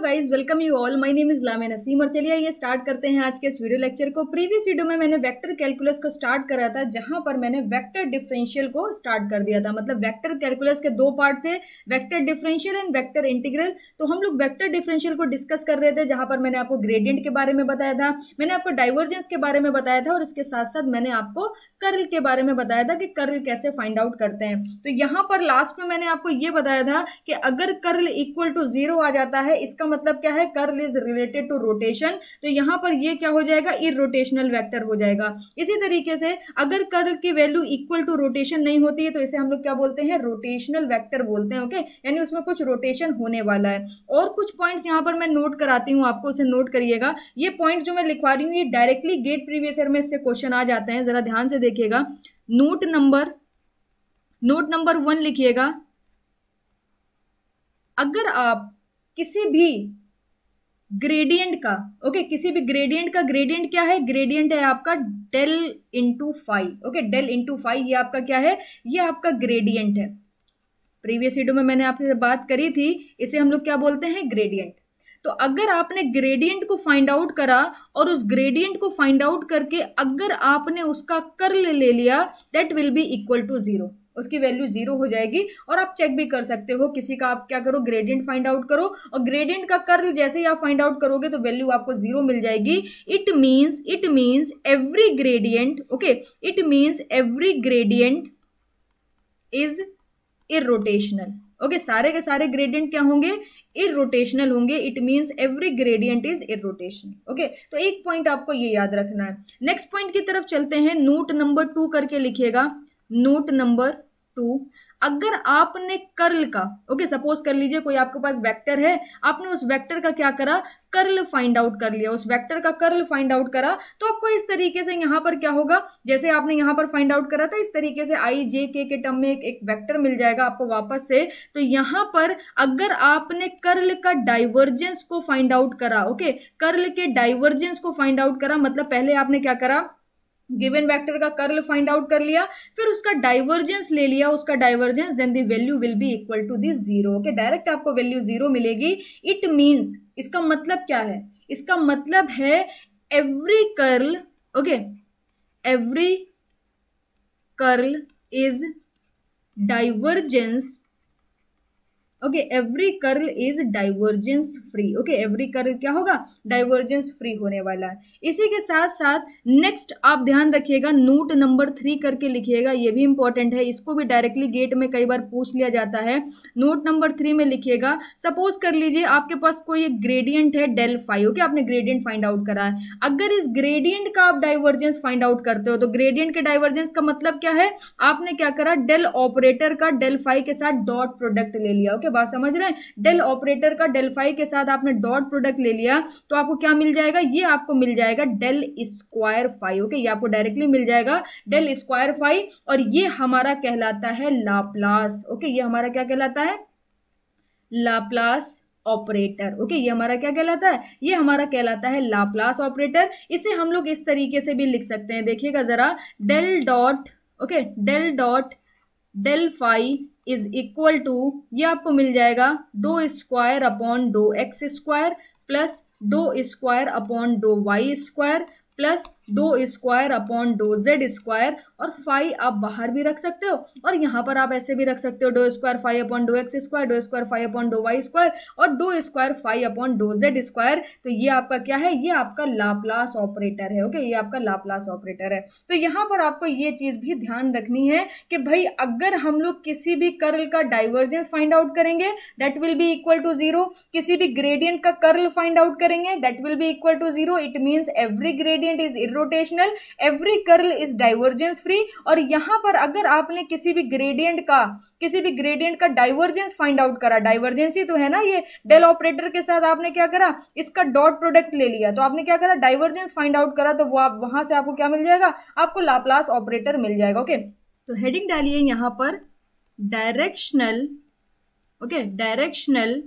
Guys, welcome you all. My name is लामे नसीम और चलिए ये स्टार्ट करते हैं आज के इस वीडियो लेक्चर को। प्रीवियस वीडियो में मैंने वेक्टर कैलकुलस को स्टार्ट करा था, जहां पर मैंने वेक्टर डिफरेंशियल को स्टार्ट कर दिया था। मतलब वेक्टर कैलकुलस के दो पार्ट थे, vector differential and vector integral. तो हम लोग वेक्टर डिफरेंशियल को डिस्कस कर रहे थे, जहां पर मैंने आपको ग्रेडियंट के बारे में बताया था, मैंने आपको डाइवर्जेंस के बारे में बताया था और इसके साथ साथ मैंने आपको कर्ल के बारे में बताया था कि कर्ल कैसे फाइंड आउट करते हैं। तो यहाँ पर लास्ट में मैंने आपको ये बताया था कि अगर कर्ल इक्वल टू 0 आ जाता है, इसका मतलब क्या है, curl is related to rotation. तो यहाँ पर ये क्या हो जाएगा, इरोटेशनल वेक्टर हो जाएगा। इसी तरीके से अगर कर्ल की वैल्यू इक्वल टू रोटेशन नहीं होती है तो इसे हम लोग क्या बोलते हैं, रोटेशनल वेक्टर बोलते हैं। ओके, यानी उसमें कुछ रोटेशन होने वाला है। और कुछ पॉइंट्स यहाँ पर मैं नोट कराती हूँ आपको, उसे नोट करिएगा। ये पॉइंट जो मैं लिखवा रही हूँ ये डायरेक्टली गेट प्रीवियस ईयर में इससे क्वेश्चन आ जाते हैं, जरा ध्यान से देखिएगा। नोट नंबर 1 लिखिएगा। अगर आप किसी भी ग्रेडियंट का, ओके, किसी भी ग्रेडियंट का, ग्रेडियंट क्या है, ग्रेडियंट है आपका del into phi. Okay, del into phi ये आपका क्या है, ये आपका ग्रेडियंट है। प्रीवियस वीडियो में मैंने आपसे बात करी थी, इसे हम लोग क्या बोलते हैं, ग्रेडियंट। तो अगर आपने ग्रेडियंट को फाइंड आउट करा और उस ग्रेडियंट को फाइंड आउट करके अगर आपने उसका कर्ल ले लिया, that will be equal to 0। उसकी वैल्यू 0 हो जाएगी। और आप चेक भी कर सकते हो, किसी का आप क्या करो, ग्रेडियंट फाइंड आउट करो और ग्रेडियंट का कर्ल जैसे ही आप फाइंड आउट करोगे तो वैल्यू आपको 0 मिल जाएगी। It means every gradient, okay, it means every gradient is irrotational. Okay, सारे के सारे ग्रेडियंट क्या होंगे, इरोटेशनल होंगे। It means every gradient is irrotational. Okay, तो एक पॉइंट आपको ये याद रखना है। नेक्स्ट पॉइंट की तरफ चलते हैं। नोट नंबर 2 करके लिखिएगा। नोट नंबर 2, अगर आपने कर्ल का, ओके, सपोज कर लीजिए कोई आपके पास वेक्टर है, आपने उस वेक्टर का क्या करा, कर्ल फाइंड आउट कर लिया, उस वेक्टर का कर्ल फाइंड आउट करा, तो आपको इस तरीके से यहाँ पर क्या होगा, जैसे आपने यहाँ पर फाइंड आउट करा था, इस तरीके से आई जे के टर्म में एक वेक्टर मिल जाएगा आपको वापस से। तो यहाँ पर अगर आपने कर्ल का डाइवर्जेंस को फाइंड आउट करा, ओके, कर्ल के डाइवर्जेंस को फाइंड आउट करा, मतलब पहले आपने क्या करा, गिवन वेक्टर का कर्ल फाइंड आउट कर लिया, फिर उसका डाइवर्जेंस ले लिया, उसका divergence, then the value will be equal to the 0। Okay, direct आपको वैल्यू 0 मिलेगी। इट मींस, इसका मतलब क्या है, इसका मतलब है every curl, okay, every curl is divergence, okay, every curl is divergence free. Okay, every curl क्या होगा, डाइवर्जेंस फ्री होने वाला है। इसी के साथ साथ नेक्स्ट आप ध्यान रखिएगा, नोट नंबर 3 करके लिखिएगा, ये भी इंपॉर्टेंट है, इसको भी डायरेक्टली गेट में कई बार पूछ लिया जाता है। नोट नंबर 3 में लिखिएगा, सपोज कर लीजिए आपके पास कोई एक ग्रेडियंट है डेल फाइव। ओके, आपने ग्रेडियंट फाइंड आउट करा है। अगर इस ग्रेडियंट का आप डाइवर्जेंस फाइंड आउट करते हो तो ग्रेडियंट के डाइवर्जेंस का मतलब क्या है, आपने क्या करा, डेल ऑपरेटर का डेल फाइव के साथ डॉट प्रोडक्ट ले लिया। ओके, बात समझ रहे हैं, डेल ऑपरेटर का डेल फाइव के साथ आपने डॉट प्रोडक्ट ले लिया, तो आपको क्या मिल जाएगा, ये आपको मिल जाएगा डेल स्क्वायर फाइव। ओके, ये आपको डायरेक्टली मिल जाएगा डेल स्क्वायर फाइव, और ये हमारा कहलाता है लाप्लास। ओके, ये हमारा क्या कहलाता है, लाप्लास ऑपरेटर। ओके, ये हमारा क्या कहलाता है, ये हमारा कहलाता है लाप्लास ऑपरेटर। इसे हम लोग इस तरीके से भी लिख सकते हैं, देखिएगा जरा, del dot, okay, del dot del phi is equal to, ये आपको मिल जाएगा do square upon do x square plus do square upon do y square plus do square upon do z square. और फाइव आप बाहर भी रख सकते हो और यहाँ पर आप ऐसे भी रख सकते हो, do square phi upon do x square, do square phi upon do y square और do square phi upon do z square. तो ये आपका क्या है, ये आपका लाप्लास ऑपरेटर है। ओके, ये आपका लाप्लास ऑपरेटर है। तो यहाँ पर आपको ये चीज भी ध्यान रखनी है कि भाई अगर हम लोग किसी भी कर्ल का डाइवर्जेंस फाइंड आउट करेंगे, that will be equal to 0। किसी भी ग्रेडियंट का कर्ल फाइंड आउट करेंगे, that will be equal to 0। It means every gradient is irrotational, every curl is divergence free. और यहां पर अगर आपने किसी भी ग्रेडियंट का डाइवर्जेंस फाइंड आउट करा, डाइवर्जेंस ही तो है ना ये, डेल ऑपरेटर के साथ आपने क्या करा, इसका डॉट प्रोडक्ट ले लिया, तो आपने क्या करा, डाइवर्जेंस फाइंड आउट करा, तो वो आप वहां से आपको क्या मिल जाएगा, आपको लाप्लास ऑपरेटर मिल जाएगा। ओके, तो हेडिंग डालिए यहां पर डायरेक्शनल, ओके, डायरेक्शनल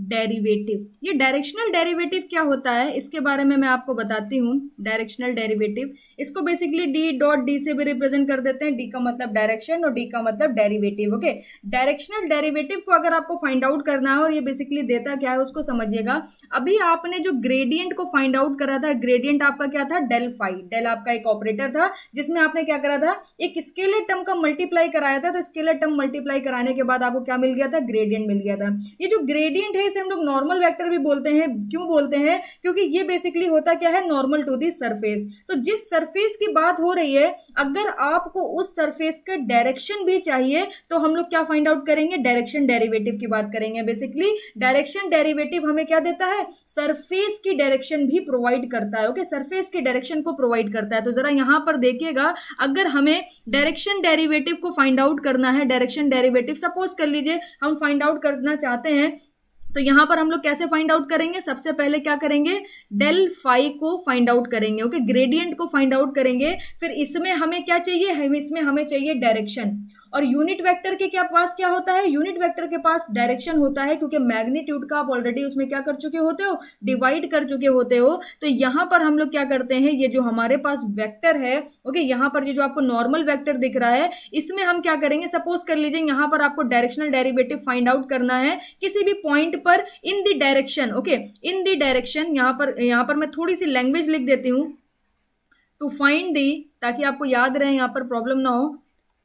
डेरिवेटिव। ये डायरेक्शनल डेरिवेटिव क्या होता है इसके बारे में मैं आपको बताती हूँ। डायरेक्शनल डेरिवेटिव, इसको बेसिकली डी डॉट डी से भी रिप्रेजेंट कर देते हैं। डी का मतलब डायरेक्शन और डी का मतलब डेरिवेटिव। ओके, डायरेक्शनल डेरिवेटिव को अगर आपको फाइंड आउट करना है और ये बेसिकली देता क्या है उसको समझिएगा। अभी आपने जो ग्रेडियंट को फाइंड आउट करा था, ग्रेडियंट आपका क्या था, डेल फाई। डेल आपका एक ऑपरेटर था जिसमें आपने क्या करा था, एक स्केलर टर्म का मल्टीप्लाई कराया था। तो स्केलर टर्म मल्टीप्लाई कराने के बाद आपको क्या मिल गया था, ग्रेडियंट मिल गया था। ये जो ग्रेडियंट है इसे हम लोग नॉर्मल वेक्टर भी बोलते हैं। क्यों बोलते हैं, क्योंकि ये बेसिकली होता क्या है, नॉर्मल टू दी सरफेस। तो जिस सरफेस की बात हो रही है, अगर आपको उस सरफेस का डायरेक्शन भी चाहिए तो हम लोग क्या फाइंड आउट करेंगे, डायरेक्शन डेरिवेटिव की बात करेंगे। बेसिकली डायरेक्शन डेरिवेटिव हमें क्या देता है, सरफेस की डायरेक्शन भी प्रोवाइड करता है। ओके, सरफेस की डायरेक्शन को प्रोवाइड करता है। तो जरा यहां पर देखिएगा, अगर हमें डायरेक्शन डेरिवेटिव को फाइंड आउट करना है, डायरेक्शन डेरिवेटिव सपोज कर लीजिए हम फाइंड आउट करना चाहते हैं, तो यहां पर हम लोग कैसे फाइंड आउट करेंगे, सबसे पहले क्या करेंगे, डेल फाई को फाइंड आउट करेंगे। ओके, ग्रेडियंट को फाइंड आउट करेंगे। फिर इसमें हमें क्या चाहिए, इसमें हमें चाहिए डायरेक्शन। और यूनिट वेक्टर के क्या पास क्या होता है, यूनिट वेक्टर के पास डायरेक्शन होता है, क्योंकि मैग्नीट्यूड का आप ऑलरेडी उसमें क्या कर चुके होते हो, डिवाइड कर चुके होते हो। तो यहां पर हम लोग क्या करते हैं, ये जो हमारे पास वेक्टर है, ओके, यहां पर ये जो आपको नॉर्मल वेक्टर दिख रहा है, इसमें हम क्या करेंगे, सपोज कर लीजिए यहां पर आपको डायरेक्शनल डेरिवेटिव फाइंड आउट करना है किसी भी पॉइंट पर इन the direction. Okay, in the direction, यहां पर मैं थोड़ी सी लैंग्वेज लिख देती हूं, टू फाइंड दी, ताकि आपको याद रहे, यहां पर प्रॉब्लम ना हो,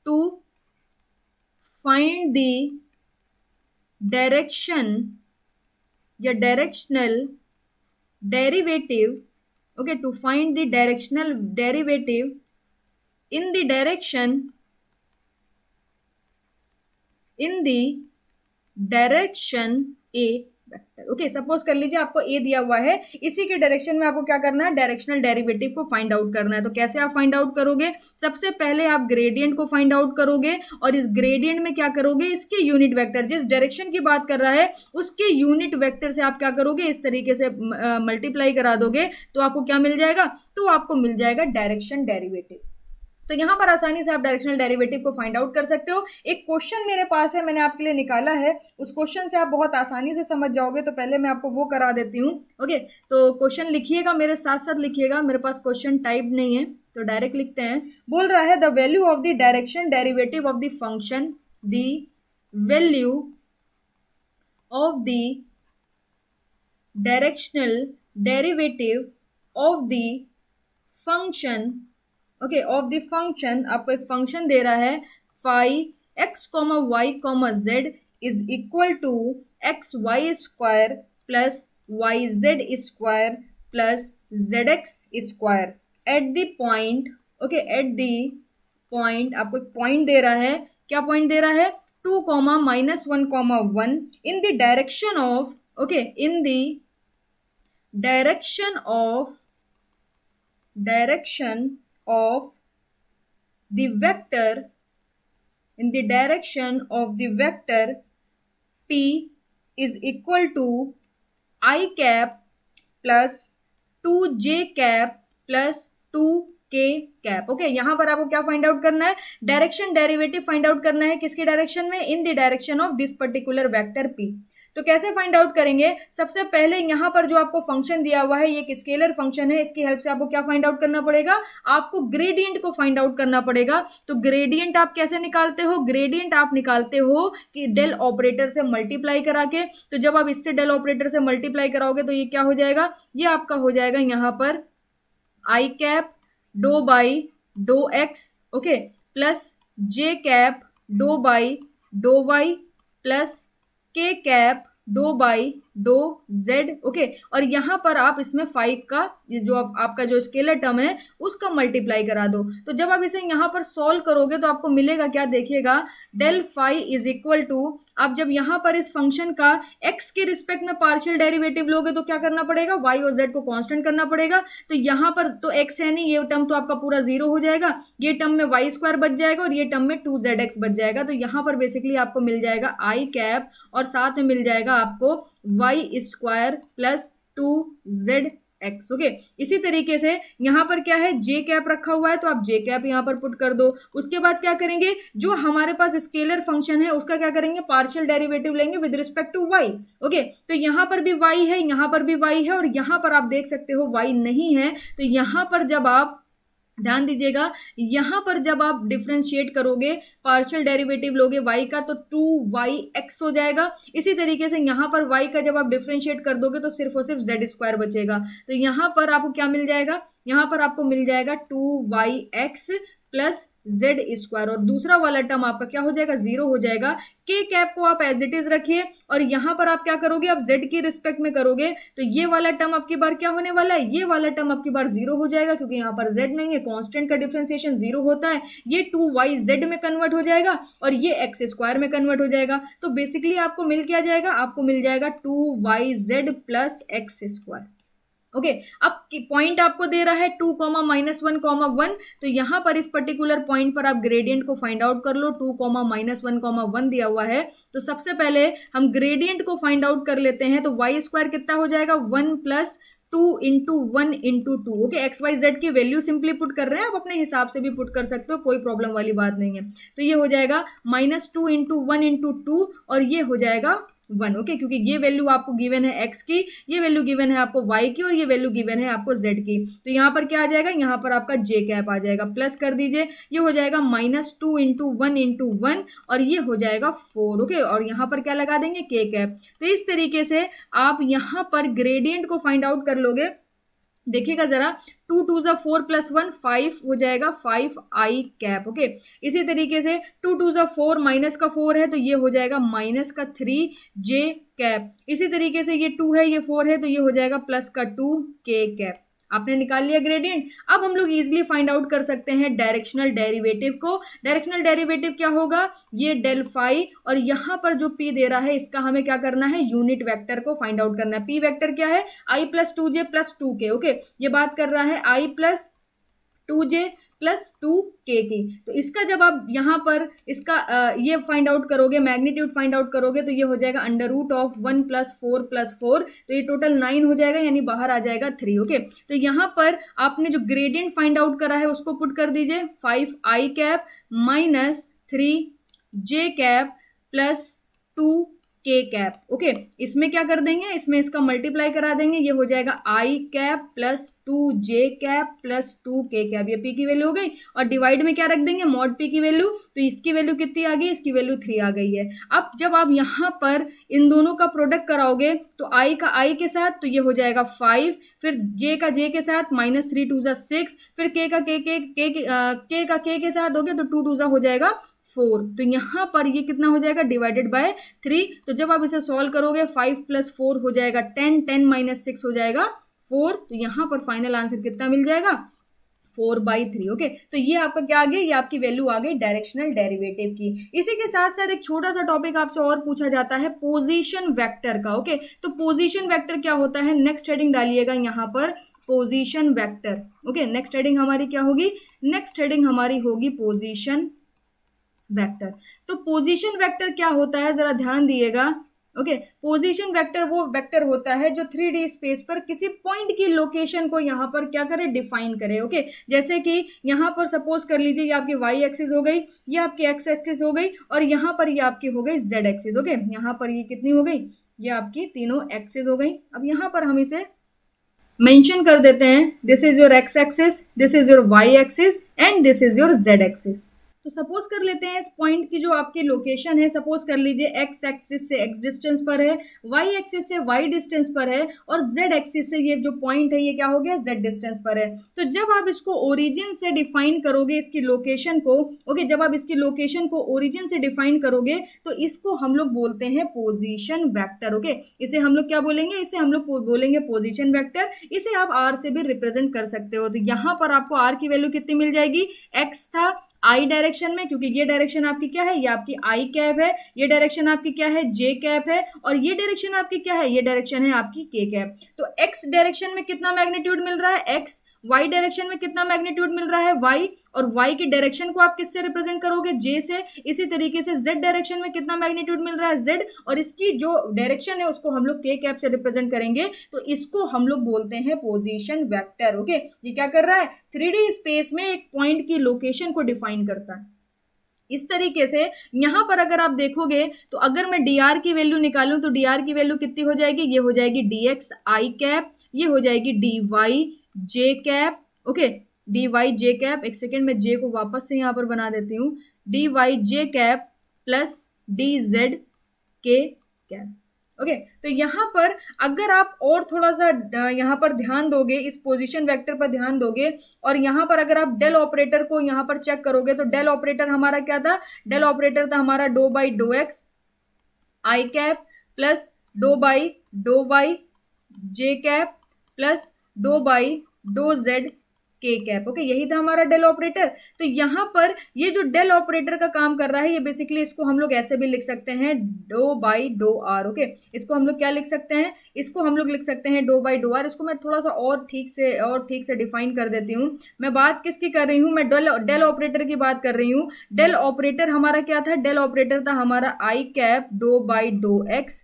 टू find the direction या directional derivative, okay, to find the directional derivative in the direction A vector. Okay, suppose कर लीजिए आपको ए दिया हुआ है, इसी के डायरेक्शन में आपको क्या करना है, डायरेक्शनल डेरिवेटिव को फाइंड आउट करना है। तो कैसे आप फाइंड आउट करोगे, सबसे पहले आप ग्रेडियंट को फाइंड आउट करोगे और इस ग्रेडियंट में क्या करोगे, इसके यूनिट वेक्टर, जिस डायरेक्शन की बात कर रहा है उसके यूनिट वेक्टर से आप क्या करोगे, इस तरीके से मल्टीप्लाई करा दोगे, तो आपको क्या मिल जाएगा, तो आपको मिल जाएगा डायरेक्शन डेरिवेटिव। तो यहां पर आसानी से आप डायरेक्शनल डेरिवेटिव को फाइंड आउट कर सकते हो। एक क्वेश्चन मेरे पास है, मैंने आपके लिए निकाला है, उस क्वेश्चन से आप बहुत आसानी से समझ जाओगे। तो पहले मैं आपको वो करा देती हूँ। ओके, तो क्वेश्चन लिखिएगा, मेरे साथ साथ लिखिएगा, मेरे पास क्वेश्चन टाइप नहीं है तो डायरेक्ट लिखते हैं। बोल रहा है the value of the direction derivative of the function, the value of the directional derivative of the function, okay, of the function, आपको एक फंक्शन दे रहा है, phi x comma y comma z is equal to x y square plus y z square plus z x square at the point. Okay, at the point, आपको एक point दे रहा है, क्या पॉइंट दे रहा है, 2, -1, 1 इन the direction of, okay, in the direction of the vector, in the direction of the vector p is equal to I cap plus 2j cap plus 2k cap। Okay, यहां पर आपको क्या find out करना है, direction derivative find out करना है, किसके direction में, इन the direction of this particular vector p। तो कैसे फाइंड आउट करेंगे, सबसे पहले यहां पर जो आपको फंक्शन दिया हुआ है, ये एक स्केलर फंक्शन है, इसकी हेल्प से आपको क्या फाइंड आउट करना पड़ेगा, आपको ग्रेडियंट को फाइंड आउट करना पड़ेगा। तो ग्रेडियंट आप कैसे निकालते हो, ग्रेडियंट आप निकालते हो कि डेल ऑपरेटर से मल्टीप्लाई करा के। तो जब आप इससे डेल ऑपरेटर से मल्टीप्लाई कराओगे तो ये क्या हो जाएगा, ये आपका हो जाएगा यहां पर i cap do by do x, okay, plus j cap do by do y plus k cap do by do z. Okay, और यहां पर आप इसमें 5 का जो आपका जो स्केलर टर्म है उसका मल्टीप्लाई करा दो। तो जब आप इसे यहां पर सॉल्व करोगे तो आपको मिलेगा क्या, देखिएगा, del phi is equal to, आप जब यहां पर इस फंक्शन का x के रिस्पेक्ट में पार्शियल डेरिवेटिव लोगे तो क्या करना पड़ेगा, y और z को कांस्टेंट करना पड़ेगा। तो यहां पर तो x है नहीं, ये टर्म तो आपका पूरा 0 हो जाएगा, ये टर्म में y स्क्वायर बच जाएगा और ये टर्म में 2zx बच जाएगा। तो यहां पर बेसिकली आपको मिल जाएगा आई कैप और साथ में मिल जाएगा आपको y square plus 2zx x. Okay, इसी तरीके से यहाँ पर क्या है, जे कैप रखा हुआ है तो आप जे कैप यहाँ पर पुट कर दो। उसके बाद क्या करेंगे, जो हमारे पास स्केलर फंक्शन है उसका क्या करेंगे, पार्शियल डेरिवेटिव लेंगे with respect to y. Okay, तो यहाँ पर भी वाई है, यहाँ पर भी वाई है, और यहाँ पर आप देख सकते हो वाई नहीं है। तो यहाँ पर जब आप ध्यान दीजिएगा, यहां पर जब आप डिफरेंशिएट करोगे, पार्शियल डेरिवेटिव लोगे y का, तो 2yx हो जाएगा। इसी तरीके से यहां पर y का जब आप डिफरेंशिएट कर दोगे तो सिर्फ और सिर्फ z स्क्वायर बचेगा। तो यहां पर आपको क्या मिल जाएगा, यहां पर आपको मिल जाएगा 2yx प्लस जेड स्क्वायर, और दूसरा वाला टर्म आपका क्या हो जाएगा, जीरो हो जाएगा। के कैप को आप एज इट इज रखिए, और यहां पर आप क्या करोगे, आप जेड की रिस्पेक्ट में करोगे तो ये वाला टर्म आपकी बार क्या होने वाला है, ये वाला टर्म आपकी बार जीरो हो जाएगा, क्योंकि यहाँ पर जेड नहीं है, कांस्टेंट का डिफरेंशिएशन जीरो होता है। ये 2yz में कन्वर्ट हो जाएगा और ये एक्स स्क्वायर में कन्वर्ट हो जाएगा। तो बेसिकली आपको मिल क्या जाएगा, आपको मिल जाएगा 2yz plus x square. Okay, अब पॉइंट आपको दे रहा है 2, -1, 1, तो यहां पर इस पर्टिकुलर पॉइंट पर आप ग्रेडियंट को फाइंड आउट कर लो। 2, -1, 1 दिया हुआ है, तो सबसे पहले हम ग्रेडियंट को फाइंड आउट कर लेते हैं। तो वाई स्क्वायर कितना हो जाएगा, 1 + 2 × 1 × 2। ओके, एक्स वाई जेड की वैल्यू सिंपली पुट कर रहे हैं, आप अपने हिसाब से भी पुट कर सकते हो, कोई प्रॉब्लम वाली बात नहीं है। तो ये हो जाएगा -2 × 1 × 2, और ये हो जाएगा 1। ओके, क्योंकि ये वैल्यू आपको गिवन है x की, ये वैल्यू गिवन है आपको y की, और ये वैल्यू गिवन है आपको z की। तो यहाँ पर क्या आ जाएगा, यहाँ पर आपका j कैप आ जाएगा, प्लस कर दीजिए, ये हो जाएगा -2 × 1 × 1, और ये हो जाएगा 4। ओके, और यहाँ पर क्या लगा देंगे, k कैप। तो इस तरीके से आप यहाँ पर ग्रेडियंट को फाइंड आउट कर लोगे। देखिएगा जरा, 2 × 2 = 4 + 1 5 हो जाएगा, 5i कैप। ओके, इसी तरीके से 2 × 2 = 4, माइनस का 4 है तो ये हो जाएगा -3j कैप। इसी तरीके से ये 2 है, ये 4 है, तो ये हो जाएगा +2k कैप। आपने निकाल लिया ग्रेडियंट। अब हम लोग इजीली फाइंड आउट कर सकते हैं डायरेक्शनल डेरिवेटिव को। डायरेक्शनल डेरिवेटिव क्या होगा, ये डेल फाई, और यहाँ पर जो p दे रहा है इसका हमें क्या करना है, यूनिट वेक्टर को फाइंड आउट करना है। p वेक्टर क्या है, i + 2j + 2k। ओके, ये बात कर रहा है i + 2j + 2k की। तो इसका जब आप यहाँ पर इसका ये फाइंड आउट करोगे, मैग्नीट्यूड फाइंड आउट करोगे, तो ये हो जाएगा √1 + 4 + 4, तो ये टोटल 9 हो जाएगा, यानी बाहर आ जाएगा 3। ओके, तो यहाँ पर आपने जो ग्रेडियंट फाइंड आउट करा है उसको पुट कर दीजिए, 5i cap -3j cap + 2k cap. Okay, इसमें क्या कर देंगे, इसमें इसका मल्टीप्लाई करा देंगे, ये हो जाएगा i cap + 2j cap + 2k cap. ये p की वैल्यू हो गई, और डिवाइड में क्या रख देंगे, mod p की वैल्यू। तो इसकी वैल्यू कितनी आ गई, इसकी वैल्यू 3 आ गई है। अब जब आप यहाँ पर इन दोनों का प्रोडक्ट कराओगे, तो i का i के साथ तो ये हो जाएगा 5, फिर j का j के साथ -3 × 2 = 6, फिर k का k के साथ हो गया, तो 2 × 2 हो जाएगा 4। तो यहाँ पर ये कितना हो जाएगा, डिवाइडेड बाय 3। तो जब आप इसे सॉल्व करोगे, 5 + 4 हो जाएगा 10, 10 - 6 हो जाएगा 4। तो यहाँ पर फाइनल आंसर कितना मिल जाएगा, 4/3। ओके, तो ये आपका क्या आ गया, ये आपकी वैल्यू आ गई डायरेक्शनल डेरिवेटिव की। इसी के साथ साथ एक छोटा सा टॉपिक आपसे और पूछा जाता है पोजीशन वेक्टर का। ओके, तो पोजीशन वेक्टर क्या होता है, नेक्स्ट हेडिंग डालिएगा यहाँ पर, position vector. Okay, next heading हमारी क्या होगी, नेक्स्ट हेडिंग हमारी होगी पोजीशन वेक्टर। तो पोजीशन वेक्टर क्या होता है, जरा ध्यान दिएगा। ओके, पोजीशन वेक्टर वो वेक्टर होता है जो 3D स्पेस पर किसी पॉइंट की लोकेशन को यहाँ पर क्या करे, डिफाइन करे। ओके, जैसे कि यहाँ पर सपोज कर लीजिए ये आपकी y एक्सिस हो गई, ये आपकी x एक्सिस हो गई, और यहाँ पर ये आपकी हो गई z एक्सिस। ओके, यहाँ पर ये कितनी हो गई, ये आपकी तीनों एक्सिस हो गई। अब यहाँ पर हम इसे मेंशन कर देते हैं, this is your x axis, this is your y axis, and this is your z axis. तो सपोज कर लेते हैं इस पॉइंट की जो आपकी लोकेशन है, सपोज कर लीजिए x एक्सिस से x डिस्टेंस पर है, y एक्सिस से y डिस्टेंस पर है, और z एक्सिस से ये जो पॉइंट है ये क्या हो गया, z डिस्टेंस पर है। तो जब आप इसको ओरिजिन से डिफाइन करोगे इसकी लोकेशन को, ओके, जब आप इसकी लोकेशन को ओरिजिन से डिफाइन करोगे तो इसको हम लोग बोलते हैं पोजीशन वेक्टर। ओके, इसे हम लोग क्या बोलेंगे, इसे हम लोग बोलेंगे पोजीशन वेक्टर। इसे आप r से भी रिप्रेजेंट कर सकते हो। तो यहाँ पर आपको r की वैल्यू कितनी मिल जाएगी, x था i डायरेक्शन में, क्योंकि ये डायरेक्शन आपकी क्या है, ये आपकी i कैप है, ये डायरेक्शन आपकी क्या है, j कैप है, और ये डायरेक्शन आपकी क्या है, ये डायरेक्शन है आपकी k कैप। तो x डायरेक्शन में कितना मैग्नीट्यूड मिल रहा है, x वाई डायरेक्शन में कितना मैग्नीट्यूड मिल रहा है y, और y की डायरेक्शन को आप किससे रिप्रेजेंट करोगे j से। इसी तरीके से z डायरेक्शन में कितना मैग्नीट्यूड मिल रहा है z, और इसकी जो डायरेक्शन है उसको हम लोग k कैप से रिप्रेजेंट करेंगे, तो इसको हम लोग बोलते हैं पोजीशन वेक्टर। ओके, ये क्या कर रहा है, 3D स्पेस में एक पॉइंट की लोकेशन को डिफाइन करता है। इस तरीके से यहां पर अगर आप देखोगे तो अगर मैं dr की वैल्यू निकालूं तो dr की वैल्यू कितनी हो जाएगी, ये हो जाएगी dx i कैप, ये हो जाएगी dy j cap. Okay, dy j cap, एक सेकेंड मैं j को वापस से यहां पर बना देती हूँ, dy j cap plus dz k cap. Okay, तो यहाँ पर अगर आप और थोड़ा सा यहाँ पर ध्यान दोगे, इस पोजीशन वेक्टर पर ध्यान दोगे, और यहाँ पर अगर आप डेल ऑपरेटर को यहाँ पर चेक करोगे तो डेल ऑपरेटर हमारा क्या था, डेल ऑपरेटर था हमारा do by do x i cap plus do by do y j cap plus do by do z k cap. Okay, यही था हमारा डेल ऑपरेटर। तो यहाँ पर ये जो डेल ऑपरेटर का काम कर रहा है, ये बेसिकली इसको हम लोग ऐसे भी लिख सकते हैं do by do r. Okay, इसको हम लोग क्या लिख सकते हैं, इसको हम लोग लिख सकते हैं डो बाई डो आर। इसको मैं थोड़ा सा और ठीक से डिफाइन कर देती हूँ। मैं बात किसकी कर रही हूँ, मैं डेल ऑपरेटर की बात कर रही हूँ। डेल ऑपरेटर हमारा क्या था, डेल ऑपरेटर था हमारा i cap do by do x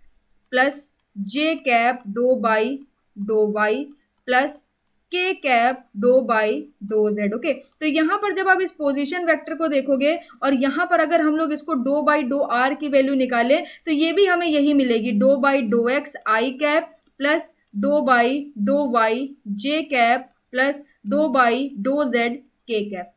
plus j cap do by do y plus k cap do by do z. Okay, तो यहां पर जब आप इस पोजीशन वेक्टर को देखोगे और यहां पर अगर हम लोग इसको डो बाई डो आर की वैल्यू निकाले तो ये भी हमें यही मिलेगी, do by do x i cap plus do by do y j cap plus do by do z k cap.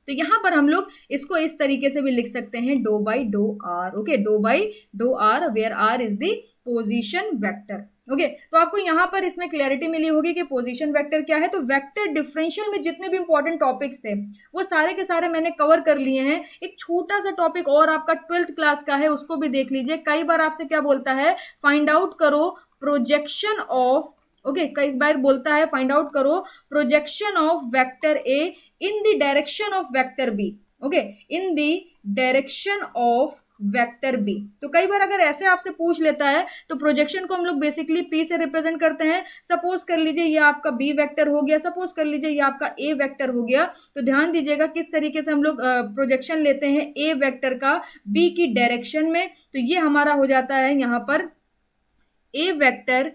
तो यहां पर हम लोग इसको इस तरीके से भी लिख सकते हैं do by do r. Okay, do by do r, where r is the position vector. Okay, तो आपको यहां पर इसमें क्लैरिटी मिली होगी कि पोजीशन वेक्टर क्या है। तो वेक्टर डिफरेंशियल में जितने भी इंपॉर्टेंट टॉपिक्स थे वो सारे के सारे मैंने कवर कर लिए हैं। एक छोटा सा टॉपिक और आपका 12th क्लास का है, उसको भी देख लीजिए। कई बार आपसे क्या बोलता है, फाइंड आउट करो प्रोजेक्शन ऑफ, ओके, कई बार बोलता है फाइंड आउट करो projection of vector A in the direction of vector B. Okay, in the direction of vector B. तो कई बार अगर ऐसे आपसे पूछ लेता है तो प्रोजेक्शन को हम लोग बेसिकली पी से रिप्रेजेंट करते हैं। सपोज कर लीजिए ये आपका बी वेक्टर हो गया, सपोज कर लीजिए ये आपका ए वेक्टर हो गया। तो ध्यान दीजिएगा किस तरीके से हम लोग प्रोजेक्शन लेते हैं ए वेक्टर का बी की डायरेक्शन में। तो ये हमारा हो जाता है यहाँ पर A vector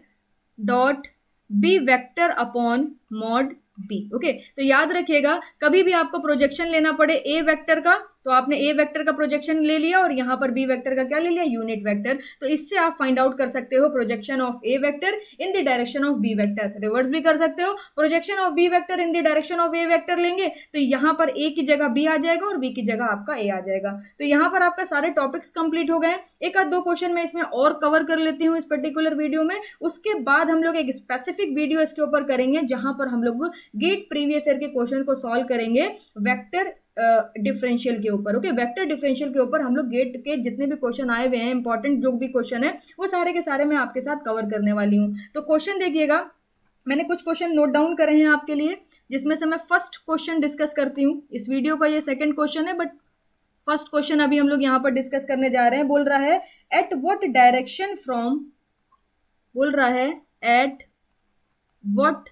dot B vector upon mod B. Okay, तो याद रखिएगा कभी भी आपको प्रोजेक्शन लेना पड़े ए वेक्टर का तो आपने ए वेक्टर का प्रोजेक्शन ले लिया और यहाँ पर बी वेक्टर का क्या ले लिया, यूनिट वेक्टर। तो इससे आप फाइंड आउट कर सकते हो projection of A vector in the direction of B vector. Reverse भी कर सकते हो, projection of B vector in the direction of A vector लेंगे तो यहाँ पर ए की जगह बी आ जाएगा और बी की जगह आपका ए आ जाएगा। तो यहाँ पर आपका सारे टॉपिक्स कंप्लीट हो गए। एक आध दो क्वेश्चन मैं इसमें और कवर कर लेती हूँ इस पर्टिकुलर वीडियो में। उसके बाद हम लोग एक स्पेसिफिक वीडियो इसके ऊपर करेंगे जहां पर हम लोग गेट प्रीवियस ईयर के क्वेश्चन को सॉल्व करेंगे वेक्टर डिफरेंशियल के ऊपर। ओके, वेक्टर डिफरेंशियल के ऊपर हम लोग गेट के जितने भी क्वेश्चन आए हुए हैं, इंपॉर्टेंट जो भी क्वेश्चन है वो सारे के सारे मैं आपके साथ कवर करने वाली हूँ। तो क्वेश्चन देखिएगा, मैंने कुछ क्वेश्चन नोट डाउन करे हैं आपके लिए, जिसमें से मैं फर्स्ट क्वेश्चन डिस्कस करती हूँ। इस वीडियो का ये सेकंड क्वेश्चन है, बट फर्स्ट क्वेश्चन अभी हम लोग यहाँ पर डिस्कस करने जा रहे हैं। बोल रहा है एट व्हाट डायरेक्शन फ्रॉम, बोल रहा है एट व्हाट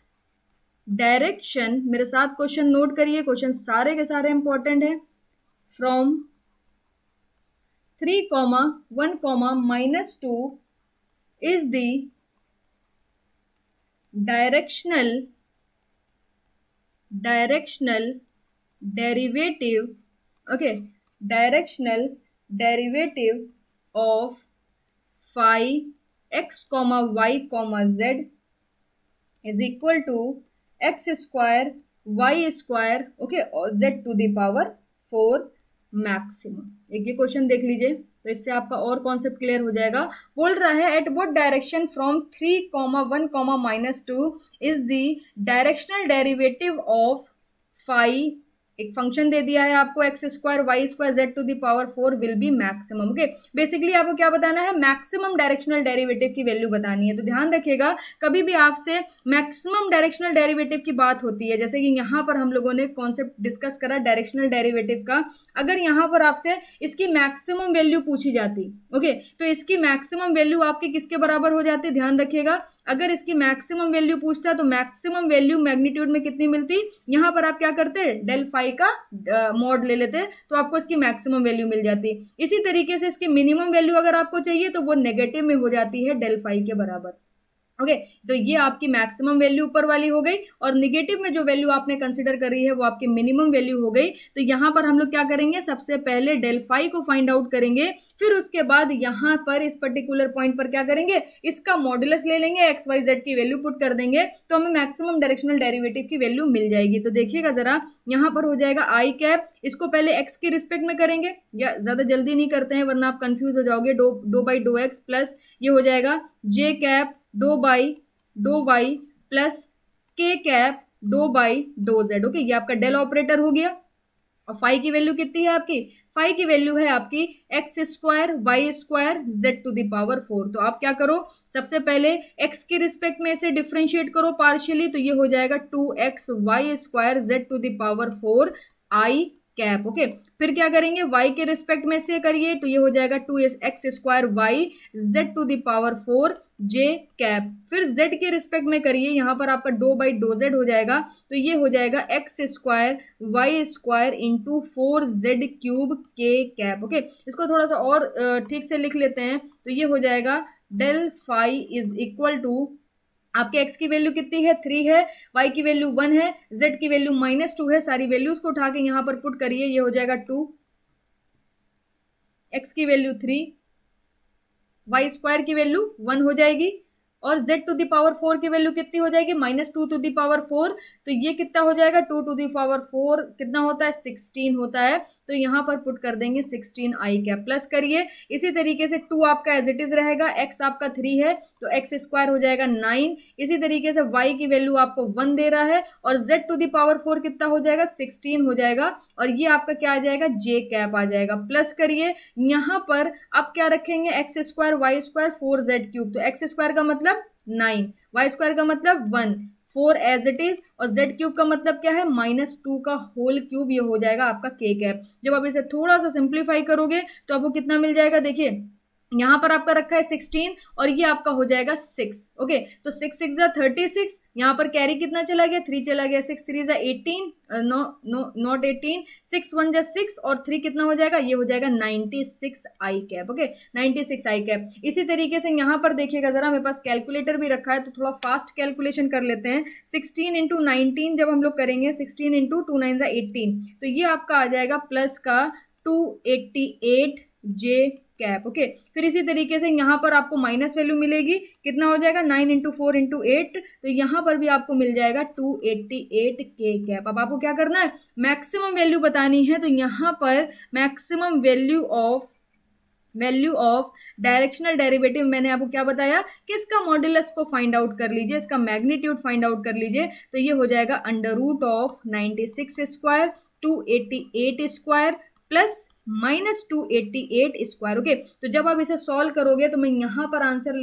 डायरेक्शन, मेरे साथ क्वेश्चन नोट करिए, क्वेश्चन सारे के सारे इंपॉर्टेंट है। From 3, 1, -2 is the directional derivative, okay, directional derivative of phi x, y, z is equal to x square y square, okay, और z to the power 4 maximum. एक ये क्वेश्चन देख लीजिए तो इससे आपका और कॉन्सेप्ट क्लियर हो जाएगा। बोल रहा है at what direction from 3, 1, -2 is the directional derivative of phi, एक फंक्शन दे दिया है आपको x square y square z to the power 4 will be maximum. Okay, basically आपको क्या बताना है, मैक्सिमम डायरेक्शनल डेरिवेटिव की वैल्यू बतानी है। तो ध्यान रखिएगा कभी भी आपसे मैक्सिमम डायरेक्शनल डेरिवेटिव की बात होती है, जैसे कि यहाँ पर हम लोगों ने कॉन्सेप्ट डिस्कस करा डायरेक्शनल डेरिवेटिव का, अगर यहाँ पर आपसे इसकी मैक्सिमम वैल्यू पूछी जाती, ओके, तो इसकी मैक्सिमम वैल्यू आपकी किसके बराबर हो जाती, ध्यान रखिएगा। अगर इसकी मैक्सिमम वैल्यू पूछता है तो मैक्सिमम वैल्यू मैग्नीट्यूड में कितनी मिलती, यहाँ पर आप क्या करते, डेल फाई का मॉड ले लेते तो आपको इसकी मैक्सिमम वैल्यू मिल जाती। इसी तरीके से इसकी मिनिमम वैल्यू अगर आपको चाहिए तो वो नेगेटिव में हो जाती है डेल फाई के बराबर। ओके तो ये आपकी मैक्सिमम वैल्यू ऊपर वाली हो गई, और निगेटिव में जो वैल्यू आपने कंसिडर करी है वो आपकी मिनिमम वैल्यू हो गई। तो यहाँ पर हम लोग क्या करेंगे, सबसे पहले डेल फाई को फाइंड आउट करेंगे, फिर उसके बाद यहाँ पर इस पर्टिकुलर पॉइंट पर क्या करेंगे, इसका मॉडुलस ले लेंगे, एक्स वाई जेड की वैल्यू पुट कर देंगे तो हमें मैक्सिमम डायरेक्शनल डेरिवेटिव की वैल्यू मिल जाएगी। तो देखिएगा जरा, यहाँ पर हो जाएगा आई कैप, इसको पहले एक्स के रिस्पेक्ट में करेंगे, या ज्यादा जल्दी नहीं करते हैं वरना आप कंफ्यूज हो जाओगे, dough by do x plus ये हो जाएगा जे cap dough y plus k cap do by do z. Okay ये आपका डेल ऑपरेटर हो गया। और फाई की वैल्यू कितनी है आपकी, फाई की वैल्यू है आपकी x square y square z to the power 4। तो आप क्या करो, सबसे पहले एक्स के रिस्पेक्ट में इसे डिफरेंशिएट करो पार्शियली, तो ये हो जाएगा 2x y square z to the power 4 i cap. Okay फिर क्या करेंगे, y के रिस्पेक्ट में से करिए तो ये हो जाएगा 2x square y z to the power 4 j cap. फिर z के रिस्पेक्ट में करिए, यहाँ पर आपका डो बाई डो जेड हो जाएगा, तो ये हो जाएगा x square y square into 4z cube k cap. Okay इसको थोड़ा सा और ठीक से लिख लेते हैं, तो ये हो जाएगा del phi is equal to, आपके x की वैल्यू कितनी है 3 है, y की वैल्यू 1 है, z की वैल्यू -2 है, सारी वैल्यूज को उठा के यहाँ पर पुट करिए, ये हो जाएगा 2, x की वैल्यू 3, y स्क्वायर की वैल्यू 1 हो जाएगी, और z टू द पावर 4 की वैल्यू कितनी हो जाएगी, -2 टू द पावर 4, तो ये कितना हो जाएगा 2 टू द पावर 4 कितना होता है 16 होता है, तो यहाँ पर पुट कर देंगे 16 आई कैप। प्लस करिए, इसी तरीके से 2 आपका एज इट इज रहेगा, x आपका 3 है तो x स्क्वायर हो जाएगा 9, इसी तरीके से y की वैल्यू आपको 1 दे रहा है, और z टू द पावर 4 कितना हो जाएगा 16 हो जाएगा, और ये आपका क्या आ जाएगा j कैप आ जाएगा। प्लस करिए, यहाँ पर आप क्या रखेंगे x square y square 4z cube, तो एक्स स्क्वायर का मतलब 9, वाई स्क्वायर का मतलब 1, 4 एज इट इज, और z क्यूब का मतलब क्या है -2 का होल क्यूब, ये हो जाएगा आपका k कैप। जब आप इसे थोड़ा सा सिंप्लीफाई करोगे तो आपको कितना मिल जाएगा, देखिए यहाँ पर आपका रखा है 16 और ये आपका हो जाएगा 6। ओके तो 6 6 जा 36, यहाँ पर कैरी कितना चला गया 3 चला गया, 6 3 जा 18, नॉट 18, 6 1 जा 6 और 3 कितना हो जाएगा, ये हो जाएगा 96 आई कैप। ओके 96 आई कैप। इसी तरीके से यहाँ पर देखिएगा जरा, मेरे पास कैलकुलेटर भी रखा है तो थोड़ा फास्ट कैलकुलेशन कर लेते हैं। 16 इंटू 19 जब हम लोग करेंगे, 16 इंटू 2 9 जा 18, तो ये आपका आ जाएगा प्लस का 288 जे कैप। ओके फिर इसी तरीके से यहाँ पर आपको माइनस वैल्यू मिलेगी, कितना हो जाएगा 9 इंटू 4 इंटू 8, तो यहाँ पर भी आपको मिल जाएगा 288 के कैप। अब आपको क्या करना है, मैक्सिमम वैल्यू बतानी है, तो यहाँ पर maximum value of directional derivative मैंने आपको क्या बताया कि इसका मॉड्यूलस को फाइंड आउट कर लीजिए, इसका मैग्नीट्यूड फाइंड आउट कर लीजिए, तो ये हो जाएगा under root of 96 square 288 square plus -288 square. Okay तो जब आप इसे सॉल्व करोगे तो मैं यहाँ पर आंसर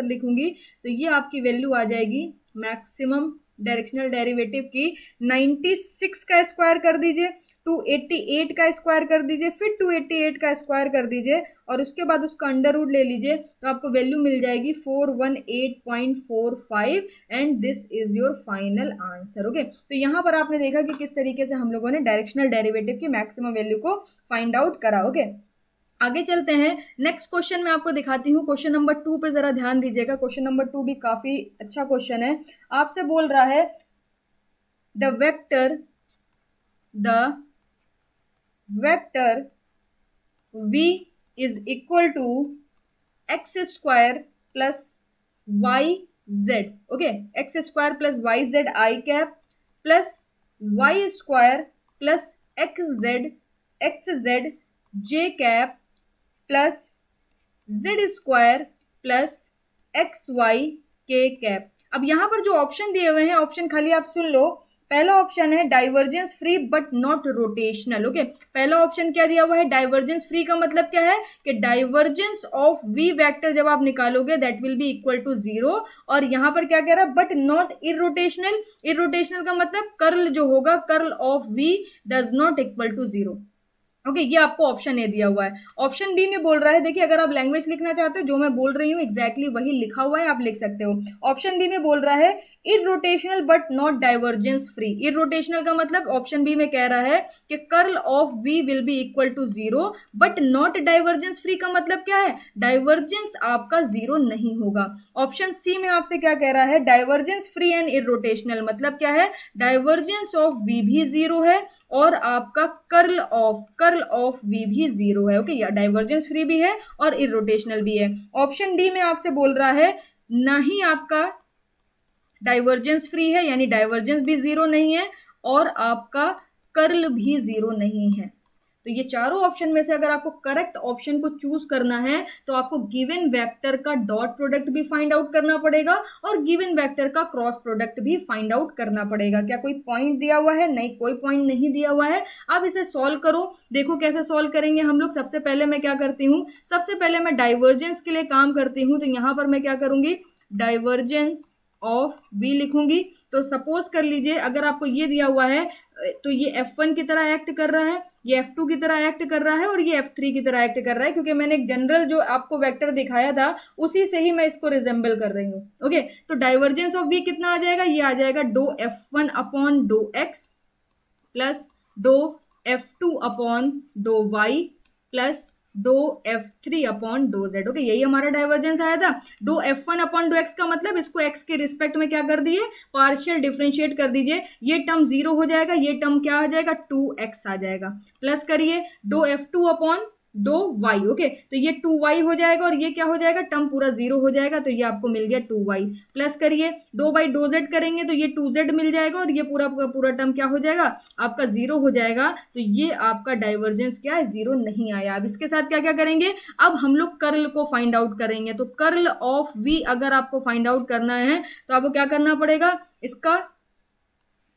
लिखूंगी, तो ये आपकी वैल्यू आ जाएगी मैक्सिमम डायरेक्शनल डेरिवेटिव की 96 का स्क्वायर कर दीजिए, 288 का स्क्वायर कर दीजिए, फिर 288 का स्क्वायर कर दीजिए और उसके बाद उसका अंडर रूट ले लीजिए, तो आपको वैल्यू मिल जाएगी 418.45 and this is your final answer. Okay तो यहाँ पर आपने देखा कि किस तरीके से हम लोगों ने डायरेक्शनल डेरिवेटिव की मैक्सिमम वैल्यू को फाइंड आउट करा। ओके आगे चलते हैं, नेक्स्ट क्वेश्चन मैं आपको दिखाती हूँ। क्वेश्चन नंबर 2 पे जरा ध्यान दीजिएगा, क्वेश्चन नंबर 2 भी काफी अच्छा क्वेश्चन है। आपसे बोल रहा है the vector v is equal to x square plus yz, okay, x square plus yz I cap plus y square plus xz j cap plus z square plus xy k cap। अब यहाँ पर जो option दिए हुए हैं, option खाली आप सुन लो। पहला ऑप्शन है divergence free but not rotational. Okay पहला ऑप्शन क्या दिया हुआ है, डाइवर्जेंस फ्री का मतलब क्या है कि डाइवर्जेंस ऑफ वी वेक्टर जब आप निकालोगे that will be equal to 0, और यहाँ पर क्या कह रहा है बट नॉट इरोटेशनल। इरोटेशनल का मतलब कर्ल जो होगा, curl of v does not equal to 0। Okay ये आपको ऑप्शन ए दिया हुआ है। ऑप्शन बी में बोल रहा है, देखिए अगर आप लैंग्वेज लिखना चाहते हो जो मैं बोल रही हूँ एग्जैक्टली वही लिखा हुआ है, आप लिख सकते हो। ऑप्शन बी में बोल रहा है irrotational but not divergence free. Irrotational का मतलब ऑप्शन बी में कह रहा है कि curl of v will be equal to zero but not divergence free का मतलब क्या है, डाइवर्जेंस आपका जीरो नहीं होगा। ऑप्शन सी में आपसे क्या कह रहा है, डाइवर्जेंस फ्री एंड इररोटेशनल मतलब क्या है, डाइवर्जेंस ऑफ वी भी जीरो है और आपका कर्ल ऑफ वी भी जीरो है। ओके या डाइवर्जेंस फ्री भी है और इररोटेशनल भी है। ऑप्शन डी में आपसे बोल रहा है ना ही आपका डाइवर्जेंस फ्री है यानी डाइवर्जेंस भी जीरो नहीं है और आपका कर्ल भी जीरो नहीं है। तो ये चारों ऑप्शन में से अगर आपको करेक्ट ऑप्शन को चूज करना है तो आपको गिवन वेक्टर का डॉट प्रोडक्ट भी फाइंड आउट करना पड़ेगा और गिवन वेक्टर का क्रॉस प्रोडक्ट भी फाइंड आउट करना पड़ेगा। क्या कोई पॉइंट दिया हुआ है, नहीं कोई पॉइंट नहीं दिया हुआ है। अब इसे सॉल्व करो, देखो कैसे सॉल्व करेंगे हम लोग। सबसे पहले मैं क्या करती हूँ, सबसे पहले मैं डाइवर्जेंस के लिए काम करती हूँ। तो यहां पर मैं क्या करूंगी, डाइवर्जेंस ऑफ बी लिखूंगी। तो सपोज कर लीजिए अगर आपको ये दिया हुआ है तो ये F1 की तरह एक्ट कर रहा है, ये F2 की तरह एक्ट कर रहा है और ये F3 की तरह एक्ट कर रहा है, क्योंकि मैंने एक जनरल जो आपको वेक्टर दिखाया था उसी से ही मैं इसको रिजेंबल कर रही हूँ। ओके तो डाइवर्जेंस ऑफ v कितना आ जाएगा, ये आ जाएगा डो F1 अपॉन डो x प्लस डो F2 अपॉन डो y प्लस डो F3 अपॉन डो z। ओके यही हमारा डाइवर्जेंस आया था। डो F1 अपॉन डो x का मतलब इसको x के रिस्पेक्ट में क्या कर दिए, पार्शियल डिफरेंशिएट कर दीजिए। ये टर्म जीरो हो जाएगा, ये टर्म क्या आ जाएगा 2x आ जाएगा। प्लस करिए डो F2 अपॉन डो y। ओके तो ये 2y हो जाएगा और ये क्या हो जाएगा, टर्म पूरा जीरो हो जाएगा तो ये आपको मिल गया 2y। प्लस करिए डो बाई डो z करेंगे तो ये 2z मिल जाएगा और ये पूरा पूरा टर्म क्या हो जाएगा, आपका जीरो हो जाएगा। तो ये आपका डाइवर्जेंस क्या है, जीरो नहीं आया। अब इसके साथ क्या क्या करेंगे, अब हम लोग कर्ल को फाइंड आउट करेंगे। तो कर्ल ऑफ v अगर आपको फाइंड आउट करना है तो आपको क्या करना पड़ेगा, इसका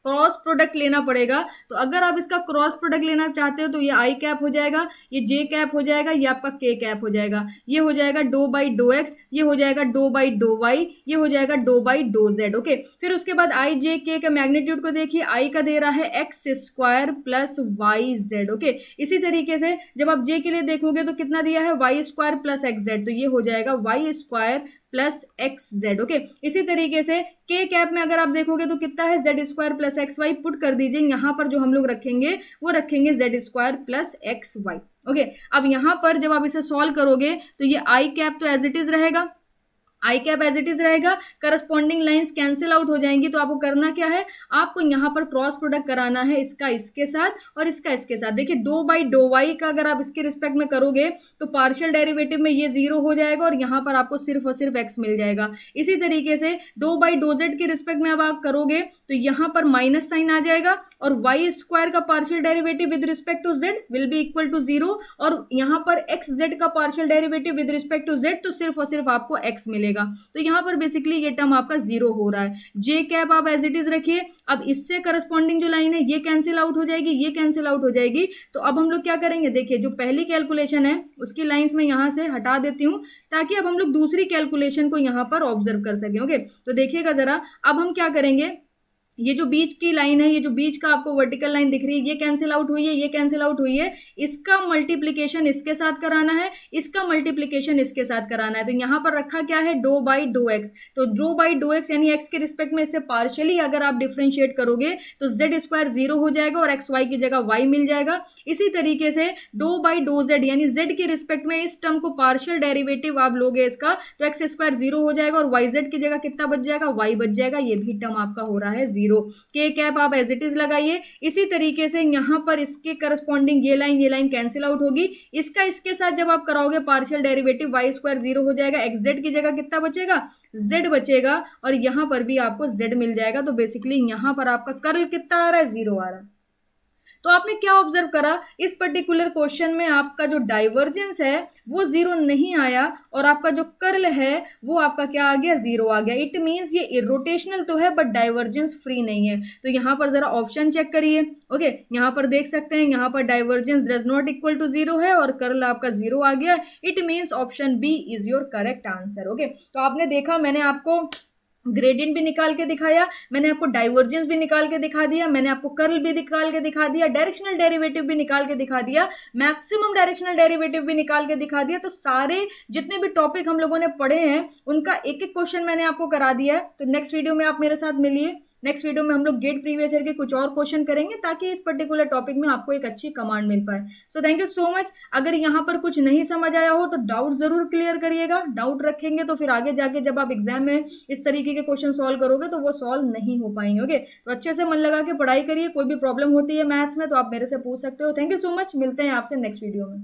क्रॉस प्रोडक्ट लेना पड़ेगा। तो अगर आप इसका क्रॉस प्रोडक्ट लेना चाहते हो तो ये आई कैप हो जाएगा, ये जे कैप हो जाएगा, ये आपका के कैप हो जाएगा। ये हो जाएगा डो बाई डो एक्स, ये हो जाएगा डो बाई डो वाई, ये हो जाएगा dough by do z. Okay फिर उसके बाद आई जे के का मैग्नीट्यूड को देखिए, आई का दे रहा है x square plus y z. Okay इसी तरीके से जब आप जे के लिए देखोगे तो कितना दिया है, y square plus x z, तो ये हो जाएगा y square plus x z. Okay इसी तरीके से के कैप में अगर आप देखोगे तो कितना है, z square plus x y. Put कर दीजिए, यहां पर जो हम लोग रखेंगे वो रखेंगे z square plus x y. Okay अब यहां पर जब आप इसे सॉल्व करोगे तो ये आई कैप तो एज इट इज रहेगा, आई कैप एज इट इज रहेगा, करस्पॉन्डिंग लाइंस कैंसिल आउट हो जाएंगी। तो आपको करना क्या है, आपको यहाँ पर क्रॉस प्रोडक्ट कराना है, इसका इसके साथ और इसका इसके साथ। देखिए डो बाई डो वाई का अगर आप इसके रिस्पेक्ट में करोगे तो पार्शियल डेरिवेटिव में ये जीरो हो जाएगा और यहाँ पर आपको सिर्फ और सिर्फ एक्स मिल जाएगा। इसी तरीके से डो बाई डो जेड के रिस्पेक्ट में अब आप करोगे तो यहाँ पर माइनस साइन आ जाएगा और वाई स्क्वायर का partial derivative with respect to z will be equal to zero और यहाँ पर एक्स जेड का partial derivative with respect to z, तो सिर्फ और सिर्फ आपको एक्स मिलेगा। तो यहां पर बेसिकली ये टर्म आपका जीरो हो रहा है। जे कैप आप एज इट इज रखिए। अब इससे करस्पॉन्डिंग जो लाइन है ये कैंसिल आउट हो जाएगी, ये कैंसिल आउट हो जाएगी। तो अब हम लोग क्या करेंगे, देखिए जो पहली कैलकुलेशन है उसकी लाइंस में यहां से हटा देती हूं ताकि अब हम लोग दूसरी कैलकुलेशन को यहां पर ऑब्जर्व कर सकें। ओके तो देखिएगा जरा, अब हम क्या करेंगे, ये जो बीच की लाइन है, ये जो बीच का आपको वर्टिकल लाइन दिख रही है, ये कैंसिल आउट हुई है, ये कैंसिल आउट हुई है। इसका मल्टीप्लीकेशन इसके साथ कराना है, इसका मल्टीप्लीकेशन इसके साथ कराना है। तो यहां पर रखा क्या है, डो बाई डो एक्स। तो डो बाई डो एक्स यानी एक्स के रिस्पेक्ट में इसे पार्शियली अगर आप डिफ्रेंशिएट करोगे तो जेड स्क्वायर जीरो हो जाएगा और एक्स वाई की जगह वाई मिल जाएगा। इसी तरीके से डो बाई डो जेड यानी जेड के रिस्पेक्ट में इस टर्म को पार्शियल डेरिवेटिव आप लोगे इसका, तो एक्स स्क्वायर जीरो हो जाएगा और वाई जेड की जगह कितना बच जाएगा, वाई बच जाएगा। ये भी टर्म आपका हो रहा है जीरो। के कैप आप एज इट इज लगाइए। इसी तरीके से यहां पर इसके करस्पॉन्डिंग ये लाइन कैंसिल आउट होगी। इसका इसके साथ जब आप कराओगे partial derivative, y square zero हो जाएगा, एक्स जेड की जगह कितना बचेगा, जेड बचेगा और यहां पर भी आपको जेड मिल जाएगा। तो बेसिकली यहां पर आपका कर्ल कितना आ रहा है, जीरो आ रहा है। तो आपने क्या ऑब्जर्व करा, इस पर्टिकुलर क्वेश्चन में आपका जो डाइवर्जेंस है वो जीरो नहीं आया और आपका जो कर्ल है वो आपका क्या आ गया, जीरो आ गया। इट मींस ये इरोटेशनल तो है बट डाइवर्जेंस फ्री नहीं है। तो यहां पर जरा ऑप्शन चेक करिए। ओके यहां पर देख सकते हैं, यहां पर divergence does not equal to zero है और कर्ल आपका जीरो आ गया। It means option b is your correct answer. Okay तो आपने देखा, मैंने आपको ग्रेडियंट भी निकाल के दिखाया, मैंने आपको डाइवर्जेंस भी निकाल के दिखा दिया, मैंने आपको कर्ल भी निकाल के दिखा दिया, डायरेक्शनल डेरिवेटिव भी निकाल के दिखा दिया, मैक्सिमम डायरेक्शनल डेरिवेटिव भी निकाल के दिखा दिया। तो सारे जितने भी टॉपिक हम लोगों ने पढ़े हैं उनका एक एक क्वेश्चन मैंने आपको करा दिया है। तो नेक्स्ट वीडियो में आप मेरे साथ मिलिए। नेक्स्ट वीडियो में हम लोग गेट प्रीवियस ईयर के कुछ और क्वेश्चन करेंगे ताकि इस पर्टिकुलर टॉपिक में आपको एक अच्छी कमांड मिल पाए। So thank you so much. अगर यहाँ पर कुछ नहीं समझ आया हो तो डाउट जरूर क्लियर करिएगा। डाउट रखेंगे तो फिर आगे जाके जब आप एग्जाम में इस तरीके के क्वेश्चन सॉल्व करोगे तो वो सॉल्व नहीं हो पाएंगे। ओके, तो अच्छे से मन लगा के पढ़ाई करिए। कोई भी प्रॉब्लम होती है मैथ्स में तो आप मेरे से पूछ सकते हो। Thank you so much. मिलते हैं आपसे नेक्स्ट वीडियो में।